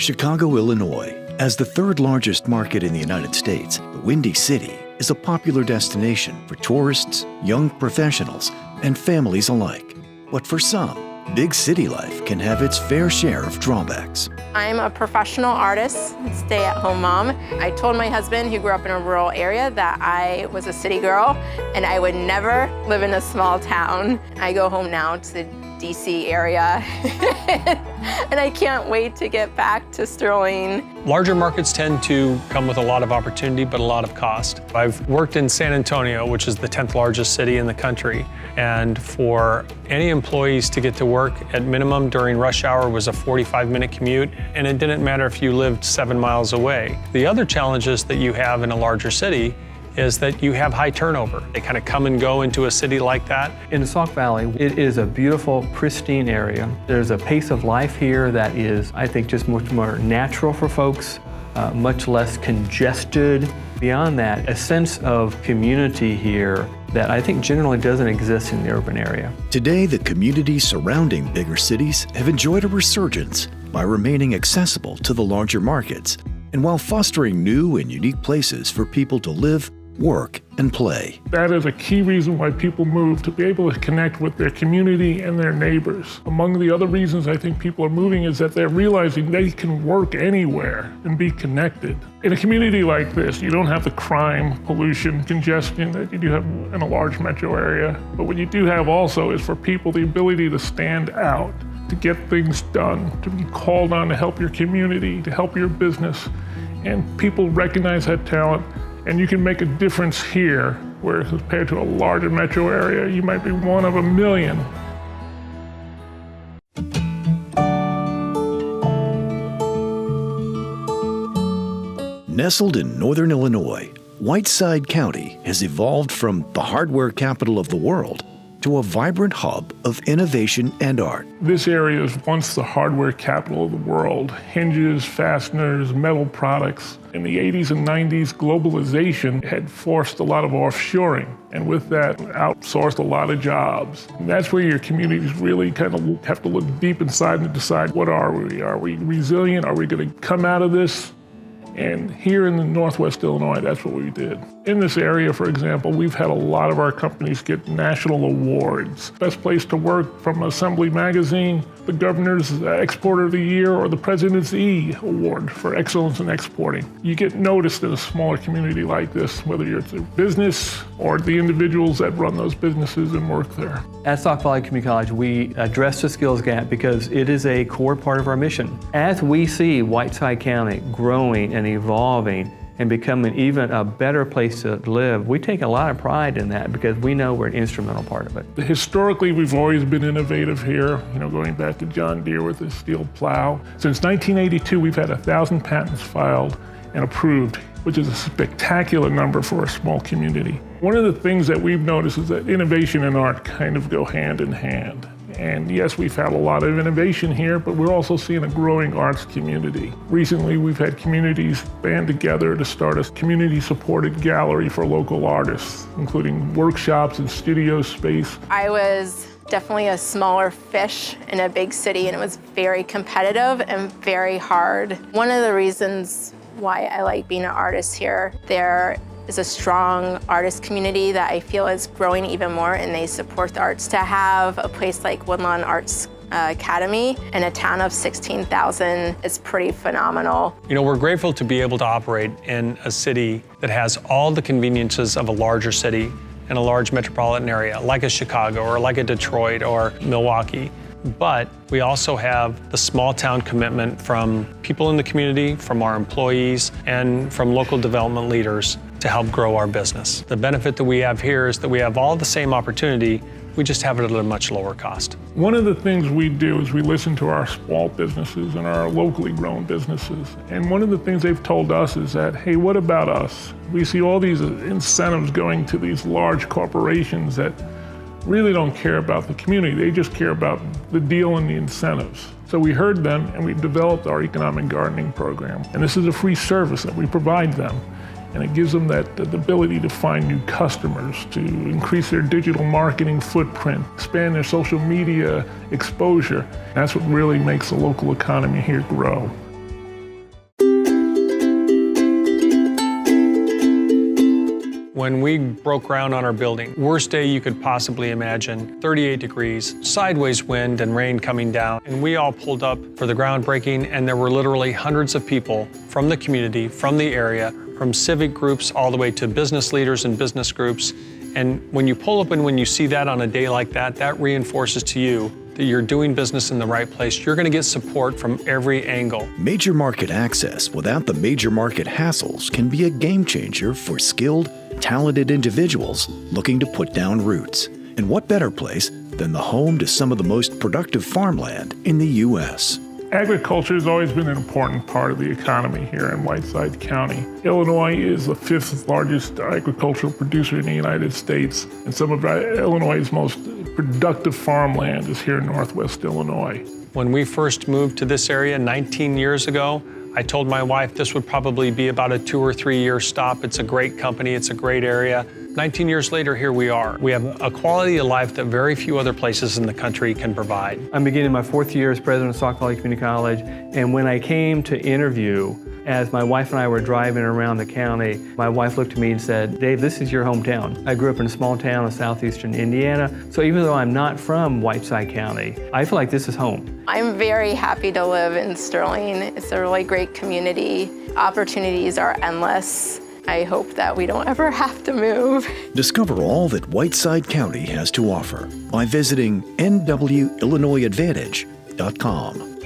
Chicago, Illinois, as the third largest market in the United States, the Windy City is a popular destination for tourists, young professionals, and families alike. But for some, big city life can have its fair share of drawbacks. I'm a professional artist, stay-at-home mom. I told my husband, who grew up in a rural area, that I was a city girl and I would never live in a small town. I go home now to the DC area and I can't wait to get back to Sterling. Larger markets tend to come with a lot of opportunity, but a lot of cost. I've worked in San Antonio, which is the 10th largest city in the country, and for any employees to get to work at minimum during rush hour was a 45-minute commute, and it didn't matter if you lived 7 miles away. The other challenges that you have in a larger city is that you have high turnover. They kind of come and go into a city like that. In the Sauk Valley, it is a beautiful, pristine area. There's a pace of life here that is, I think, just much more natural for folks, much less congested. Beyond that, a sense of community here that I think generally doesn't exist in the urban area. Today, the communities surrounding bigger cities have enjoyed a resurgence by remaining accessible to the larger markets, and while fostering new and unique places for people to live, work, and play. That is a key reason why people move, to be able to connect with their community and their neighbors. Among the other reasons I think people are moving is that they're realizing they can work anywhere and be connected. In a community like this, you don't have the crime, pollution, congestion that you do have in a large metro area. But what you do have also is for people the ability to stand out, to get things done, to be called on to help your community, to help your business. And people recognize that talent, and you can make a difference here, where compared to a larger metro area, you might be one of a million. Nestled in northern Illinois, Whiteside County has evolved from the hardware capital of the world to a vibrant hub of innovation and art. This area was once the hardware capital of the world. Hinges, fasteners, metal products. In the 80s and 90s, globalization had forced a lot of offshoring, and with that, outsourced a lot of jobs. And that's where your communities really kind of have to look deep inside and decide, what are we? Are we resilient? Are we going to come out of this? And here in the Northwest Illinois, that's what we did. In this area, for example, we've had a lot of our companies get national awards. Best place to work from Assembly Magazine, the Governor's Exporter of the Year, or the President's E Award for excellence in exporting. You get noticed in a smaller community like this, whether you're a business or the individuals that run those businesses and work there. At Sauk Valley Community College, we address the skills gap because it is a core part of our mission. As we see Whiteside County growing and evolving and becoming even a better place to live, we take a lot of pride in that because we know we're an instrumental part of it. Historically, we've always been innovative here, going back to John Deere with the steel plow. Since 1982, we've had 1,000 patents filed and approved, which is a spectacular number for a small community. One of the things that we've noticed is that innovation and art kind of go hand in hand. And yes, we've had a lot of innovation here, but we're also seeing a growing arts community. Recently, we've had communities band together to start a community-supported gallery for local artists, including workshops and studio space. I was definitely a smaller fish in a big city, and it was very competitive and very hard. One of the reasons why I like being an artist here, there is a strong artist community that I feel is growing even more, and they support the arts. To have a place like Woodlawn Arts Academy in a town of 16,000 is pretty phenomenal. We're grateful to be able to operate in a city that has all the conveniences of a larger city in a large metropolitan area, like a Chicago or like a Detroit or Milwaukee. But we also have the small town commitment from people in the community, from our employees, and from local development leaders to help grow our business. The benefit that we have here is that we have all the same opportunity, we just have it at a much lower cost. One of the things we do is we listen to our small businesses and our locally grown businesses. And one of the things they've told us is that, hey, what about us? We see all these incentives going to these large corporations that really don't care about the community. They just care about the deal and the incentives. So we heard them and we developed our economic gardening program. And this is a free service that we provide them. And it gives them the ability to find new customers, to increase their digital marketing footprint, expand their social media exposure. That's what really makes the local economy here grow. When we broke ground on our building, worst day you could possibly imagine, 38 degrees, sideways wind and rain coming down. And we all pulled up for the groundbreaking, and there were literally hundreds of people from the community, from the area, from civic groups all the way to business leaders and business groups. And when you pull up and when you see that on a day like that, that reinforces to you that you're doing business in the right place. You're going to get support from every angle. Major market access without the major market hassles can be a game changer for skilled, talented individuals looking to put down roots. And what better place than the home to some of the most productive farmland in the U.S.? Agriculture has always been an important part of the economy here in Whiteside County. Illinois is the 5th largest agricultural producer in the United States, and some of Illinois' most productive farmland is here in Northwest Illinois. When we first moved to this area 19 years ago, I told my wife this would probably be about a 2 or 3 year stop. It's a great company, it's a great area. 19 years later, here we are. We have a quality of life that very few other places in the country can provide. I'm beginning my 4th year as president of Sauk Valley Community College, and when I came to interview, as my wife and I were driving around the county, my wife looked at me and said, "Dave, this is your hometown." I grew up in a small town in southeastern Indiana, so even though I'm not from Whiteside County, I feel like this is home. I'm very happy to live in Sterling. It's a really great community. Opportunities are endless. I hope that we don't ever have to move. Discover all that Whiteside County has to offer by visiting nwillinoisadvantage.com.